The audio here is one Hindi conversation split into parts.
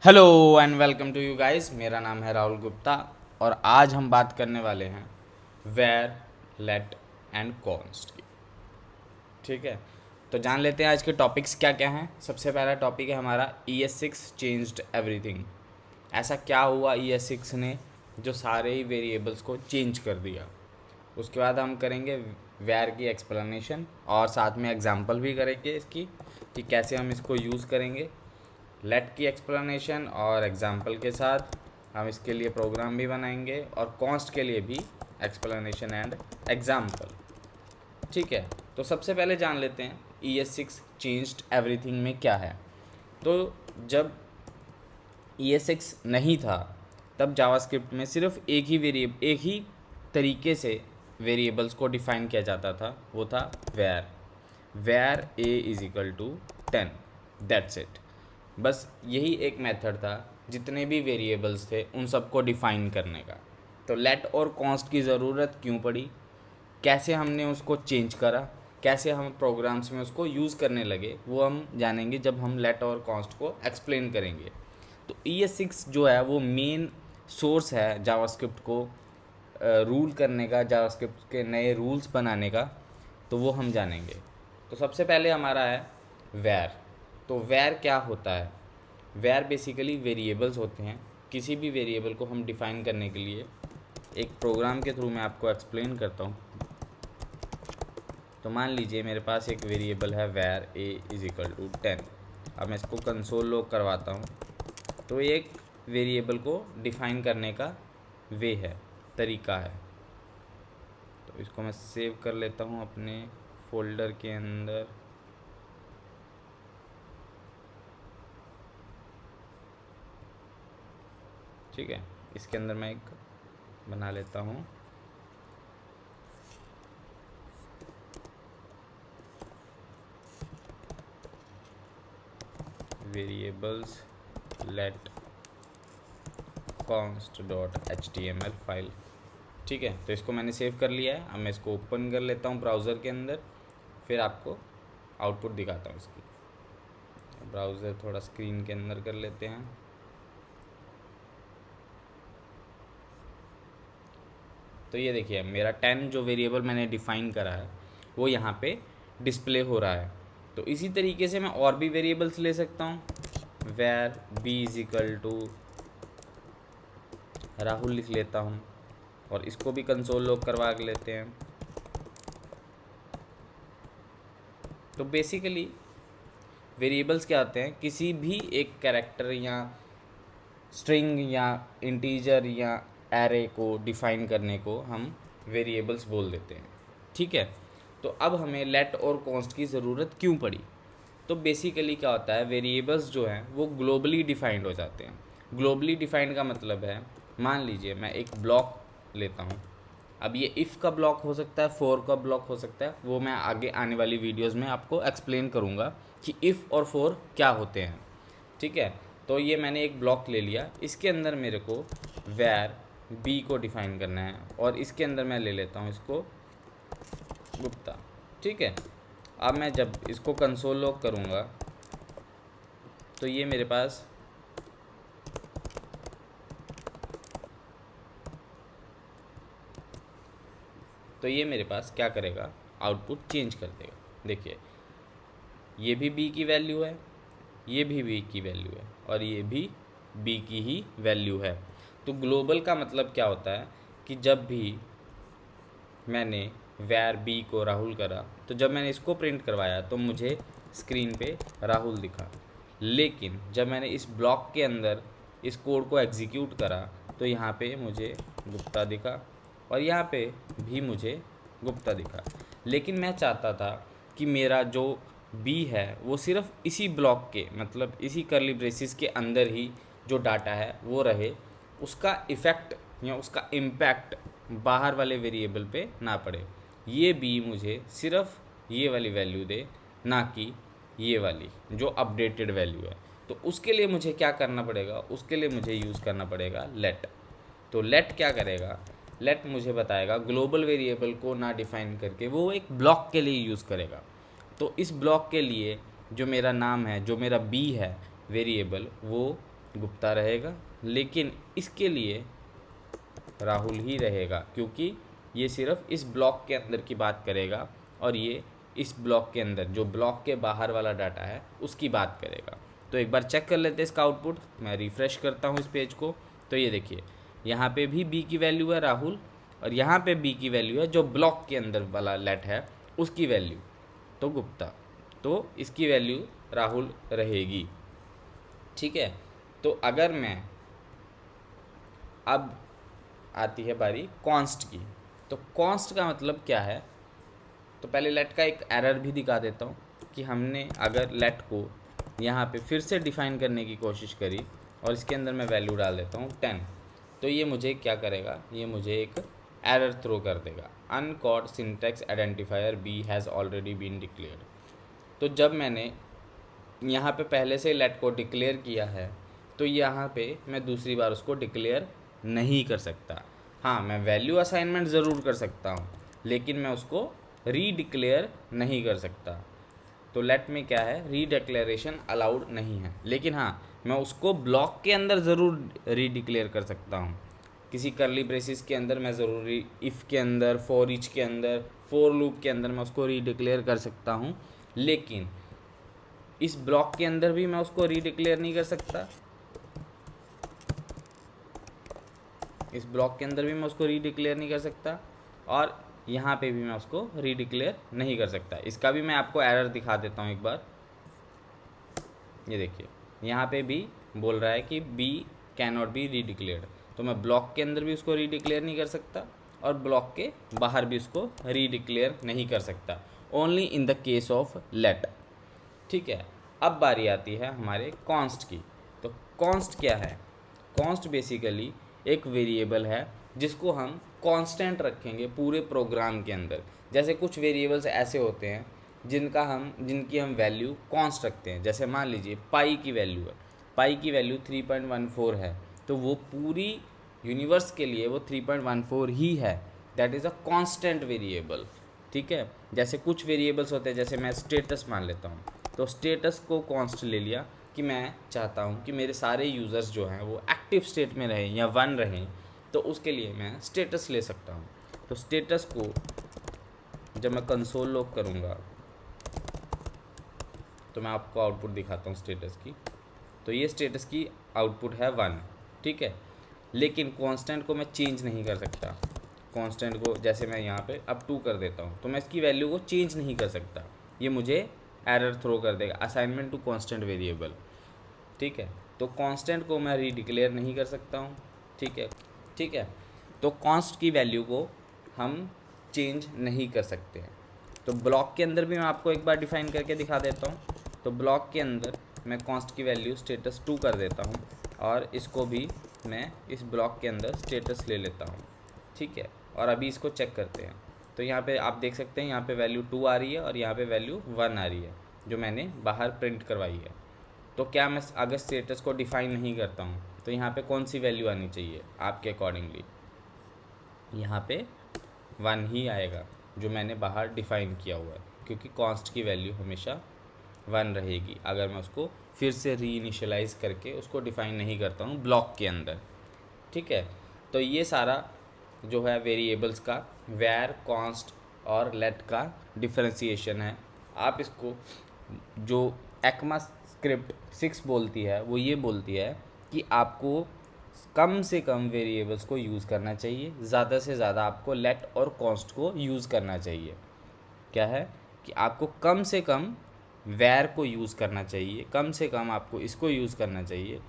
Hello and welcome to you guys. मेरा नाम है राहुल गुप्ता और आज हम बात करने वाले हैं वेयर, लेट एंड कॉन्स्ट की। ठीक है, तो जान लेते हैं आज के टॉपिक्स क्या क्या हैं। सबसे पहला टॉपिक है हमारा ES6 चेंज्ड एवरीथिंग। ऐसा क्या हुआ ES6 ने जो सारे ही वेरिएबल्स को चेंज कर दिया। उसके बाद हम करेंगे वेयर की एक्सप्लेनेशन और साथ में एग्जांपल भी करेंगे इसकी कि कैसे हम इसको यूज़ करेंगे। लेट की एक्सप्लेनेशन और एग्जांपल के साथ हम इसके लिए प्रोग्राम भी बनाएंगे और कॉन्स्ट के लिए भी एक्सप्लेनेशन एंड एग्जांपल। ठीक है, तो सबसे पहले जान लेते हैं ES6 चेंज्ड एवरीथिंग में क्या है। तो जब ES6 नहीं था तब जावास्क्रिप्ट में सिर्फ एक ही तरीके से वेरिएबल्स को डिफाइन किया जाता था, वो था var. Var a is equal to 10, that's it. बस यही एक मेथड था जितने भी वेरिएबल्स थे उन सबको डिफाइन करने का। तो लेट और कॉन्स्ट की ज़रूरत क्यों पड़ी, कैसे हमने उसको चेंज करा, कैसे हम प्रोग्राम्स में उसको यूज़ करने लगे, वो हम जानेंगे जब हम लेट और कॉन्स्ट को एक्सप्लेन करेंगे। तो ES6 जो है वो मेन सोर्स है जावास्क्रिप्ट को रूल करने का, जावास्क्रिप्ट के नए रूल्स बनाने का। तो वो हम जानेंगे। तो सबसे पहले हमारा है वेयर। तो वेयर क्या होता है? वेयर बेसिकली वेरिएबल्स होते हैं। किसी भी वेरिएबल को हम डिफ़ाइन करने के लिए एक प्रोग्राम के थ्रू मैं आपको एक्सप्लेन करता हूँ। तो मान लीजिए मेरे पास एक वेरिएबल है var a is equal to 10। अब मैं इसको कंसोल लॉग करवाता हूँ। तो एक वेरिएबल को डिफ़ाइन करने का वे है, तरीका है। तो इसको मैं सेव कर लेता हूँ अपने फोल्डर के अंदर। ठीक है, इसके अंदर मैं एक बना लेता हूँ variables let const dot HTML file. ठीक है, तो इसको मैंने सेव कर लिया है। अब मैं इसको ओपन कर लेता हूँ ब्राउज़र के अंदर, फिर आपको आउटपुट दिखाता हूँ इसकी। ब्राउज़र थोड़ा स्क्रीन के अंदर कर लेते हैं। तो ये देखिए मेरा 10 जो वेरिएबल मैंने डिफ़ाइन करा है वो यहाँ पे डिस्प्ले हो रहा है। तो इसी तरीके से मैं और भी वेरिएबल्स ले सकता हूँ। Var b is equal to Rahul लिख लेता हूँ और इसको भी कंसोल लॉग करवा के लेते हैं। तो बेसिकली वेरिएबल्स क्या होते हैं, किसी भी एक कैरेक्टर या स्ट्रिंग या इंटीजर या एरे को डिफ़ाइन करने को हम वेरिएबल्स बोल देते हैं। ठीक है, तो अब हमें लेट और कॉन्स्ट की ज़रूरत क्यों पड़ी? तो बेसिकली क्या होता है, वेरिएबल्स जो हैं वो ग्लोबली डिफाइंड हो जाते हैं। ग्लोबली डिफाइंड का मतलब है, मान लीजिए मैं एक ब्लॉक लेता हूँ। अब ये इफ़ का ब्लॉक हो सकता है, फॉर का ब्लॉक हो सकता है, वो मैं आगे आने वाली वीडियोस में आपको एक्सप्लेन करूँगा कि इफ़ और फॉर क्या होते हैं। ठीक है, तो ये मैंने एक ब्लॉक ले लिया, इसके अंदर मेरे को वेयर बी को डिफाइन करना है और इसके अंदर मैं ले लेता हूँ इसको गुप्ता। ठीक है, अब मैं जब इसको कंसोल लॉग करूँगा तो ये मेरे पास क्या करेगा, आउटपुट चेंज कर देगा। देखिए ये भी बी की वैल्यू है, ये भी बी की वैल्यू है और ये भी बी की ही वैल्यू है। तो ग्लोबल का मतलब क्या होता है कि जब भी मैंने वेयर बी को राहुल करा, तो जब मैंने इसको प्रिंट करवाया तो मुझे स्क्रीन पे राहुल दिखा। लेकिन जब मैंने इस ब्लॉक के अंदर इस कोड को एग्जीक्यूट करा तो यहाँ पे मुझे गुप्ता दिखा और यहाँ पे भी मुझे गुप्ता दिखा। लेकिन मैं चाहता था कि मेरा जो बी है वो सिर्फ इसी ब्लॉक के, मतलब इसी कर्ली ब्रेसिस के अंदर ही जो डाटा है वो रहे, उसका इफ़ेक्ट या उसका इम्पैक्ट बाहर वाले वेरिएबल पे ना पड़े। ये बी मुझे सिर्फ ये वाली वैल्यू दे, ना कि ये वाली जो अपडेटेड वैल्यू है। तो उसके लिए मुझे क्या करना पड़ेगा, उसके लिए मुझे यूज़ करना पड़ेगा लेट। तो लेट क्या करेगा, लेट मुझे बताएगा ग्लोबल वेरिएबल को ना डिफाइन करके वो एक ब्लॉक के लिए यूज़ करेगा। तो इस ब्लॉक के लिए जो मेरा नाम है, जो मेरा बी है वेरिएबल, वो गुप्ता रहेगा, लेकिन इसके लिए राहुल ही रहेगा, क्योंकि ये सिर्फ इस ब्लॉक के अंदर की बात करेगा और ये इस ब्लॉक के अंदर, जो ब्लॉक के बाहर वाला डाटा है उसकी बात करेगा। तो एक बार चेक कर लेते हैं इसका आउटपुट। मैं रिफ़्रेश करता हूँ इस पेज को, तो ये देखिए यहाँ पे भी बी की वैल्यू है राहुल, और यहाँ पे बी की वैल्यू है जो ब्लॉक के अंदर वाला लेट है उसकी वैल्यू, तो गुप्ता। तो इसकी वैल्यू राहुल रहेगी। ठीक है, तो अगर मैं, अब आती है बारी कॉन्स्ट की। तो कॉन्स्ट का मतलब क्या है, तो पहले लेट का एक एरर भी दिखा देता हूँ कि हमने अगर लेट को यहाँ पे फिर से डिफ़ाइन करने की कोशिश करी और इसके अंदर मैं वैल्यू डाल देता हूँ 10, तो ये मुझे क्या करेगा, ये मुझे एक एरर थ्रो कर देगा, uncaught syntax identifier B has already been declared. तो जब मैंने यहाँ पे पहले से लेट को डिक्लेयर किया है, तो यहाँ पे मैं दूसरी बार उसको डिक्लेयर नहीं कर सकता। हाँ, मैं वैल्यू असाइनमेंट ज़रूर कर सकता हूँ, लेकिन मैं उसको रीडिक्लेयर नहीं कर सकता। तो लेट में क्या है, रीडिक्लेरेशन अलाउड नहीं है, लेकिन हाँ मैं उसको ब्लॉक के अंदर ज़रूर रीडिक्लेयर कर सकता हूँ। किसी करली ब्रेसिस के अंदर मैं ज़रूरी, इफ़ के अंदर, फॉर ईच के अंदर, फॉर लूप के अंदर मैं उसको रीडिक्लेयर कर सकता हूँ, लेकिन इस ब्लॉक के अंदर भी मैं उसको रीडिक्लेयर नहीं कर सकता। इस ब्लॉक के अंदर भी मैं उसको रीडिक्लेयर नहीं कर सकता, और यहाँ पे भी मैं उसको रीडिक्लेयर नहीं कर सकता। इसका भी मैं आपको एरर दिखा देता हूँ एक बार। ये देखिए यहाँ पे भी बोल रहा है कि बी कैन नॉट बी रीडिक्लेयर्ड, तो मैं ब्लॉक के अंदर भी उसको रीडिक्लेयर नहीं कर सकता और ब्लॉक के बाहर भी उसको रीडिक्लेयर नहीं कर सकता, only in the case of let. ठीक है, अब बारी आती है हमारे कॉन्स्ट की। तो कॉन्स्ट क्या है, कॉन्स्ट बेसिकली एक वेरिएबल है जिसको हम कांस्टेंट रखेंगे पूरे प्रोग्राम के अंदर। जैसे कुछ वेरिएबल्स ऐसे होते हैं जिनकी हम वैल्यू कॉन्स्ट रखते हैं, जैसे मान लीजिए पाई की वैल्यू है, पाई की वैल्यू 3.14 है, तो वो पूरी यूनिवर्स के लिए वो 3.14 ही है, that is a constant variable. ठीक है, जैसे कुछ वेरिएबल्स होते हैं, जैसे मैं स्टेटस मान लेता हूँ, तो स्टेटस को कॉन्स्ट ले लिया कि मैं चाहता हूँ कि मेरे सारे यूज़र्स जो हैं वो एक्टिव स्टेट में रहें या 1 रहें, तो उसके लिए मैं स्टेटस ले सकता हूँ। तो स्टेटस को जब मैं कंसोल लॉग करूँगा तो मैं आपको आउटपुट दिखाता हूँ स्टेटस की। तो ये स्टेटस की आउटपुट है 1। ठीक है, लेकिन कांस्टेंट को मैं चेंज नहीं कर सकता। कांस्टेंट को जैसे मैं यहाँ पे अब 2 कर देता हूँ, तो मैं इसकी वैल्यू को चेंज नहीं कर सकता, ये मुझे एरर थ्रो कर देगा, असाइनमेंट टू कांस्टेंट वेरिएबल। ठीक है, तो कांस्टेंट को मैं रीडिक्लेयर नहीं कर सकता हूँ। ठीक है, तो कांस्ट की वैल्यू को हम चेंज नहीं कर सकते हैं। तो ब्लॉक के अंदर भी मैं आपको एक बार डिफ़ाइन करके दिखा देता हूँ। तो ब्लॉक के अंदर मैं कांस्ट की वैल्यू स्टेटस 2 कर देता हूँ और इसको भी मैं इस ब्लॉक के अंदर स्टेटस ले लेता हूँ। ठीक है, और अभी इसको चेक करते हैं। तो यहाँ पे आप देख सकते हैं, यहाँ पे वैल्यू 2 आ रही है और यहाँ पे वैल्यू 1 आ रही है जो मैंने बाहर प्रिंट करवाई है। तो क्या मैं अगर स्टेटस को डिफ़ाइन नहीं करता हूँ तो यहाँ पे कौन सी वैल्यू आनी चाहिए आपके अकॉर्डिंगली? यहाँ पे 1 ही आएगा जो मैंने बाहर डिफ़ाइन किया हुआ है, क्योंकि कॉन्स्ट की वैल्यू हमेशा 1 रहेगी अगर मैं उसको फिर से रीइनिशियलाइज़ करके उसको डिफ़ाइन नहीं करता हूँ ब्लॉक के अंदर। ठीक है, तो ये सारा जो है वेरिएबल्स का वैर, कॉन्स्ट और लेट का डिफरेंशिएशन है। आप इसको, जो एक्मा स्क्रिप्ट 6 बोलती है वो ये बोलती है कि आपको कम से कम वेरिएबल्स को यूज़ करना चाहिए, ज़्यादा से ज़्यादा आपको लेट और कॉन्स्ट को यूज़ करना चाहिए। क्या है कि आपको कम से कम वैर को यूज़ करना चाहिए, कम से कम आपको इसको यूज़ करना चाहिए,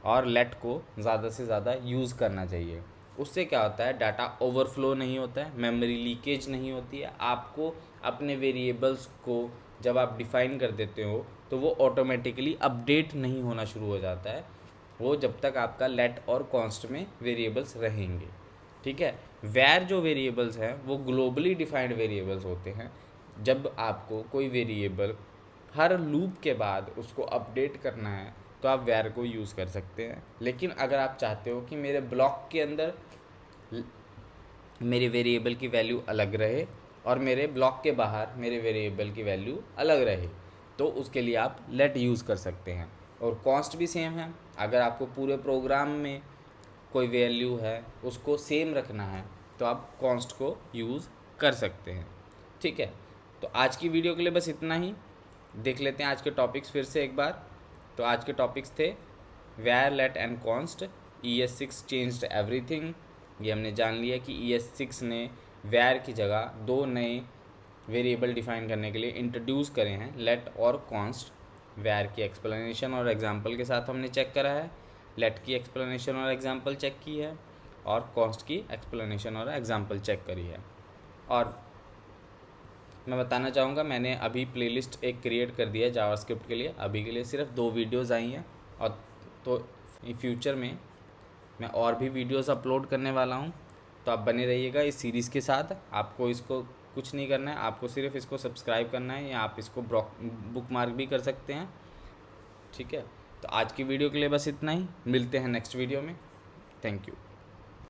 और लेट को ज़्यादा से ज़्यादा यूज़ करना चाहिए। उससे क्या होता है, डाटा ओवरफ्लो नहीं होता है, मेमोरी लीकेज नहीं होती है। आपको अपने वेरिएबल्स को जब आप डिफ़ाइन कर देते हो तो वो ऑटोमेटिकली अपडेट नहीं होना शुरू हो जाता है, वो जब तक आपका लेट और कॉन्स्ट में वेरिएबल्स रहेंगे। ठीक है, वैर जो वेरिएबल्स हैं वो ग्लोबली डिफाइंड वेरिएबल्स होते हैं। जब आपको कोई वेरिएबल हर लूप के बाद उसको अपडेट करना है तो आप वैर को यूज़ कर सकते हैं। लेकिन अगर आप चाहते हो कि मेरे ब्लॉक के अंदर मेरे वेरिएबल की वैल्यू अलग रहे और मेरे ब्लॉक के बाहर मेरे वेरिएबल की वैल्यू अलग रहे, तो उसके लिए आप लेट यूज़ कर सकते हैं। और कॉस्ट भी सेम है। अगर आपको पूरे प्रोग्राम में कोई वैल्यू है उसको सेम रखना है तो आप कॉन्स्ट को यूज़ कर सकते हैं। ठीक है, तो आज की वीडियो के लिए बस इतना ही। देख लेते हैं आज के टॉपिक्स फिर से एक बार। तो आज के टॉपिक्स थे var, let and const, ES6 changed everything. ये हमने जान लिया कि ES6 ने वेयर की जगह 2 नए वेरिएबल डिफाइन करने के लिए इंट्रोड्यूस करे हैं, लेट और कॉन्स्ट। वेयर की एक्सप्लेनेशन और एग्जांपल के साथ हमने चेक करा है, लेट की एक्सप्लेनेशन और एग्जांपल चेक की है, और कॉन्स्ट की एक्सप्लेनेशन और एग्जांपल चेक करी है। और मैं बताना चाहूँगा, मैंने अभी प्लेलिस्ट एक क्रिएट कर दिया है जावास्क्रिप्ट के लिए। अभी के लिए सिर्फ 2 वीडियोज़ आई हैं, और तो फ्यूचर में मैं और भी वीडियोज़ अपलोड करने वाला हूँ। तो आप बने रहिएगा इस सीरीज़ के साथ। आपको इसको कुछ नहीं करना है, आपको सिर्फ इसको सब्सक्राइब करना है, या आप इसको बुक मार्क भी कर सकते हैं। ठीक है, तो आज की वीडियो के लिए बस इतना ही। मिलते हैं नेक्स्ट वीडियो में। Thank you.